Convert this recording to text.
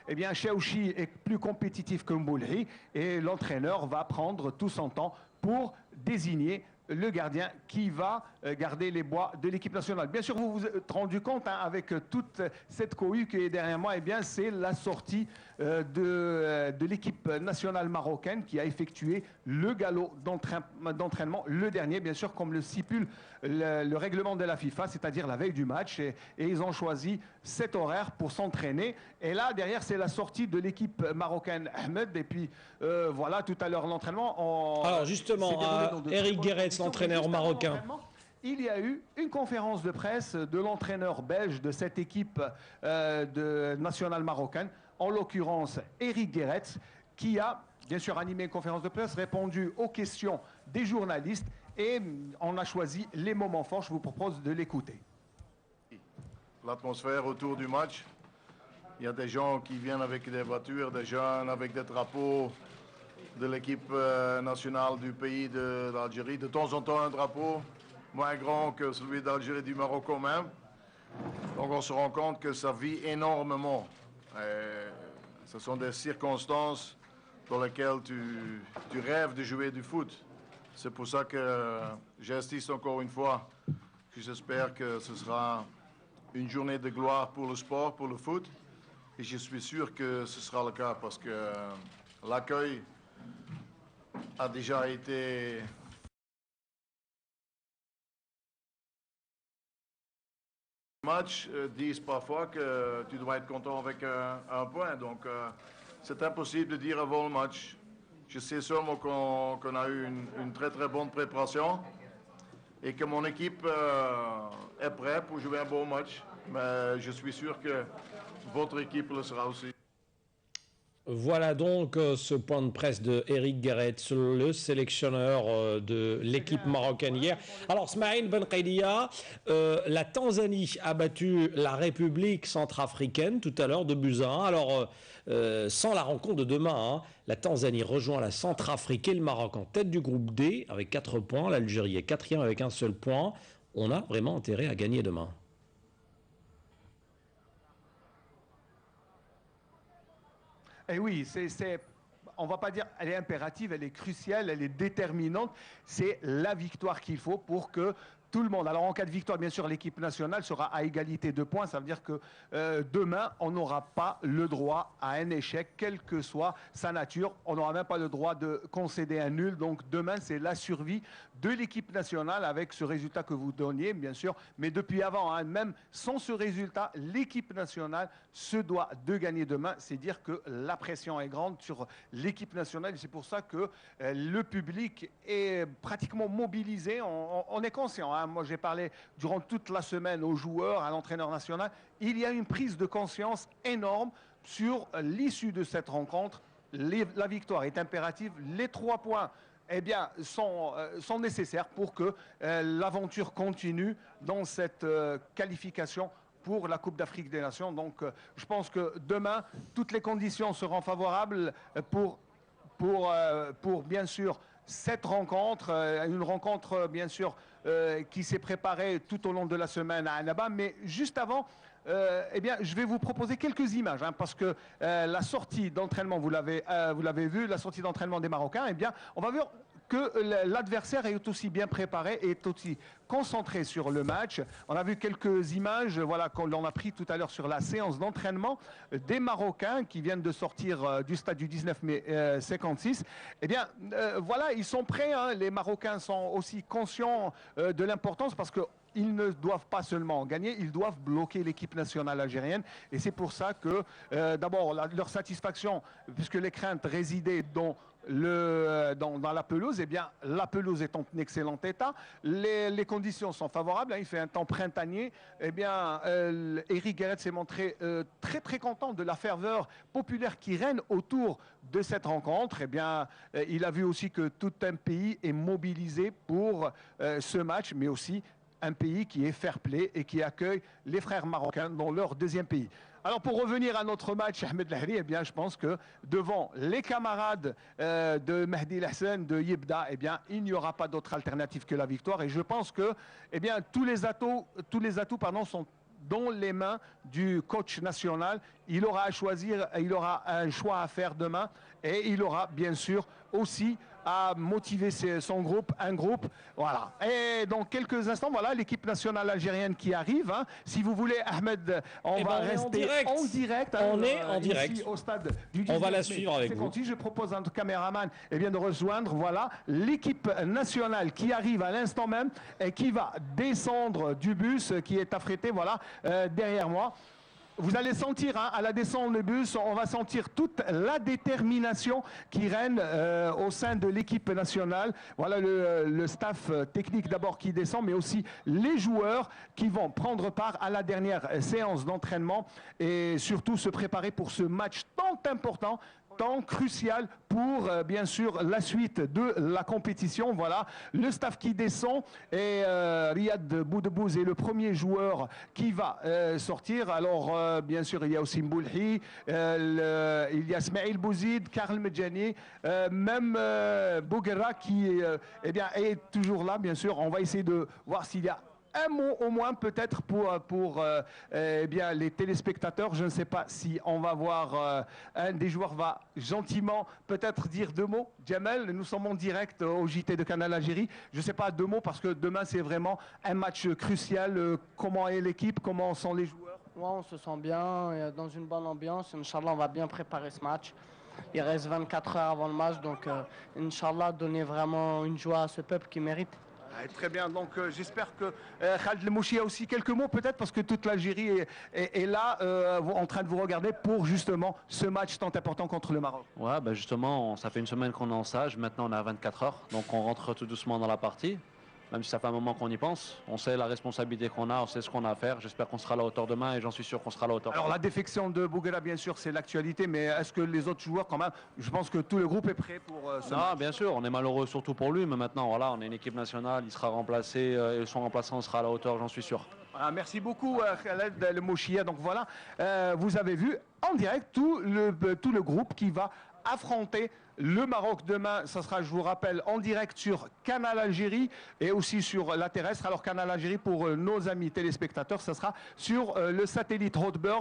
eh bien, Chaouchi est plus compétitif que Mboulhi et l'entraîneur va prendre tout son temps pour désigner le gardien qui va garder les bois de l'équipe nationale. Bien sûr, vous vous êtes rendu compte avec toute cette cohue qui est derrière moi, eh bien, c'est la sortie de l'équipe nationale marocaine qui a effectué le galop d'entraînement, le dernier, bien sûr, comme le stipule le règlement de la FIFA, c'est-à-dire la veille du match. Et ils ont choisi cet horaire pour s'entraîner. Et là, derrière, c'est la sortie de l'équipe marocaine Ahmed. Et puis, voilà, tout à l'heure, l'entraînement. Alors, justement, Eric Guéretz, l'entraîneur marocain. Il y a eu une conférence de presse de l'entraîneur belge de cette équipe nationale marocaine, en l'occurrence Eric Guéretz, qui a bien sûr animé une conférence de presse, répondu aux questions des journalistes et on a choisi les moments forts. Je vous propose de l'écouter. L'atmosphère autour du match, il y a des gens qui viennent avec des voitures, des jeunes avec des drapeaux de l'équipe nationale du pays d'Algérie. De temps en temps, un drapeau moins grand que celui d'Algérie, du Maroc quand même. Donc on se rend compte que ça vit énormément. Et ce sont des circonstances dans lesquelles tu rêves de jouer du foot. C'est pour ça que j'insiste encore une fois que j'espère que ce sera une journée de gloire pour le sport, pour le foot. Et je suis sûr que ce sera le cas parce que l'accueil a déjà été matchs disent parfois que tu dois être content avec un point. Donc, c'est impossible de dire avant le match. Je sais seulement qu'on a eu une très très bonne préparation et que mon équipe est prête pour jouer un bon match. Mais je suis sûr que votre équipe le sera aussi. Voilà donc ce point de presse de Eric Guéretz, le sélectionneur de l'équipe marocaine hier. Alors, Smaïl Benkhaidia, la Tanzanie a battu la République centrafricaine tout à l'heure de buts à 1. Alors, sans la rencontre de demain, la Tanzanie rejoint la Centrafrique et le Maroc en tête du groupe D avec 4 points. L'Algérie est 4e avec un seul point. On a vraiment intérêt à gagner demain. Et oui, on ne va pas dire elle est impérative, elle est cruciale, elle est déterminante. C'est la victoire qu'il faut pour que tout le monde. Alors en cas de victoire, bien sûr, l'équipe nationale sera à égalité de points. Ça veut dire que demain, on n'aura pas le droit à un échec, quelle que soit sa nature. On n'aura même pas le droit de concéder un nul. Donc demain, c'est la survie de l'équipe nationale avec ce résultat que vous donniez, bien sûr. Mais depuis avant, même sans ce résultat, l'équipe nationale se doit de gagner demain. C'est dire que la pression est grande sur l'équipe nationale. C'est pour ça que le public est pratiquement mobilisé. On est conscient. Moi, j'ai parlé durant toute la semaine aux joueurs, à l'entraîneur national. Il y a une prise de conscience énorme sur l'issue de cette rencontre. La victoire est impérative. Les 3 points sont nécessaires pour que l'aventure continue dans cette qualification pour la Coupe d'Afrique des Nations. Donc, je pense que demain, toutes les conditions seront favorables pour bien sûr cette rencontre, une rencontre bien sûr qui s'est préparée tout au long de la semaine à Annaba. Mais juste avant, je vais vous proposer quelques images, parce que la sortie d'entraînement, vous l'avez vu, la sortie d'entraînement des Marocains, on va voir que l'adversaire est aussi bien préparé et est aussi concentré sur le match. On a vu quelques images, voilà, qu'on a pris tout à l'heure sur la séance d'entraînement des Marocains qui viennent de sortir du stade du 19 mai 56. Voilà, ils sont prêts. Les Marocains sont aussi conscients de l'importance parce que ils ne doivent pas seulement gagner, ils doivent bloquer l'équipe nationale algérienne. Et c'est pour ça que, d'abord, leur satisfaction, puisque les craintes résidaient dans la pelouse, la pelouse est en excellent état. Les conditions sont favorables. Il fait un temps printanier. Eric Guéretz s'est montré très très content de la ferveur populaire qui règne autour de cette rencontre. Il a vu aussi que tout un pays est mobilisé pour ce match, mais aussi un pays qui est fair-play et qui accueille les frères marocains dans leur deuxième pays. Alors pour revenir à notre match, Ahmed Lahri, je pense que devant les camarades de Mehdi Hassan, de Yebda, il n'y aura pas d'autre alternative que la victoire. Et je pense que tous les atouts sont dans les mains du coach national. Il aura à choisir, il aura un choix à faire demain et il aura bien sûr aussi à motiver son groupe, un groupe. Voilà. Et dans quelques instants, voilà l'équipe nationale algérienne qui arrive. Hein. Si vous voulez, Ahmed, on va rester en direct. On est en direct. Ici, au stade du 19 on va la suivre avec vous. Je propose à notre caméraman de rejoindre voilà, l'équipe nationale qui arrive à l'instant même et qui va descendre du bus qui est affrété voilà, derrière moi. Vous allez sentir, hein, à la descente du bus, on va sentir toute la détermination qui règne au sein de l'équipe nationale. Voilà le staff technique d'abord qui descend, mais aussi les joueurs qui vont prendre part à la dernière séance d'entraînement et surtout se préparer pour ce match tant important, tant crucial pour bien sûr la suite de la compétition. Voilà le staff qui descend et Riyad Boudebouz est le premier joueur qui va sortir. Alors bien sûr il y a aussi Mboulhi, il y a Ismail Bouzid, Karl Medjani, même Bouguera qui est toujours là bien sûr. On va essayer de voir s'il y a un mot au moins peut-être pour les téléspectateurs. Je ne sais pas si on va voir un des joueurs va gentiment peut-être dire deux mots. Jamel, nous sommes en direct au JT de Canal Algérie. Je ne sais pas deux mots parce que demain c'est vraiment un match crucial. Comment est l'équipe? Comment sont les joueurs? Ouais, on se sent bien, dans une bonne ambiance. Inch'Allah, on va bien préparer ce match. Il reste 24 heures avant le match, donc Inch'Allah, donner vraiment une joie à ce peuple qui mérite. Très bien, donc j'espère que Khaled Lemouchi a aussi quelques mots peut-être parce que toute l'Algérie est là en train de vous regarder pour justement ce match tant important contre le Maroc. Ouais, bah justement, ça fait une semaine qu'on est en stage, maintenant on est à 24 heures, donc on rentre tout doucement dans la partie. Même si ça fait un moment qu'on y pense, on sait la responsabilité qu'on a, on sait ce qu'on a à faire. J'espère qu'on sera à la hauteur demain et j'en suis sûr qu'on sera à la hauteur. Alors la défection de Bouguera, bien sûr, c'est l'actualité, mais est-ce que les autres joueurs, quand même, je pense que tout le groupe est prêt pour ce match. Bien sûr, on est malheureux surtout pour lui, mais maintenant, voilà, on est une équipe nationale, il sera remplacé et son remplaçant sera à la hauteur, j'en suis sûr. Voilà, merci beaucoup Khaled Lemouchia. Donc voilà, vous avez vu en direct tout le groupe qui va affronter le Maroc demain. Ça sera, je vous rappelle, en direct sur Canal Algérie et aussi sur la terrestre. Alors Canal Algérie pour nos amis téléspectateurs, ça sera sur le satellite Hotbird.